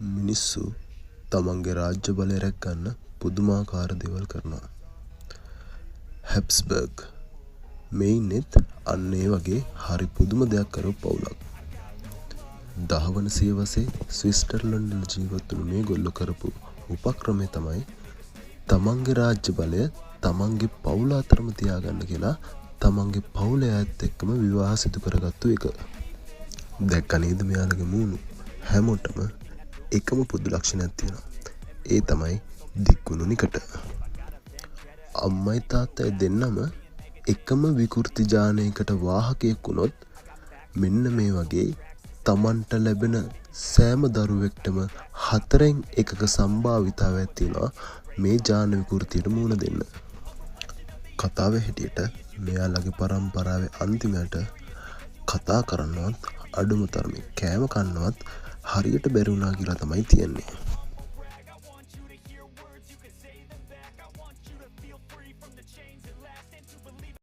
මිනිස්සු තමන්ගේ රාජ්‍ය බලය රැකගන්න පුදුමාකාර දේවල් කරනවා. හැබ්ස්බර්ග් මේ ඉන්නෙත් අන්න ඒ වගේ හරි පුදුම දෙයක් කරපු පවුලක්. 10 වන සියවසේ ස්විට්සර්ලන්ඩ් වල ජීවත් වුණු මේගොල්ලෝ කරපු උපක්‍රමය තමයි තමන්ගේ රාජ්‍ය බලය තමන්ගේ පවුල අතරම තියාගන්න කියලා තමන්ගේ පවුලේ අයත් එක්කම විවාහ සිදු කරගත්තු එක. දැක්ක නේද මෙයාලගේ මූණු? හැමෝටම එකම පොදු ලක්ෂණයක් තියෙනවා. ඒ තමයි දික්කුණු නිකට. අම්මයි තාත්තයි දෙන්නම එකම විකෘති ජානයකට වාහකයෙක් වුණොත් මෙන්න මේ වගේ තමන්ට ලැබෙන සෑම දරුවෙක්ටම 4න් 1ක සම්භාවිතාවයක් තියෙනවා මේ ජාන විකෘතියට මුහුණ දෙන්න. කතාවේ හැටියට මෙයාලගේ පරම්පරාවේ අන්තිමයට කතා කරන්නවත් අඩුම තරමේ කෑම කන්නවත් හරියට බැරි වුණා කියලා තමයි තියෙන්නේ.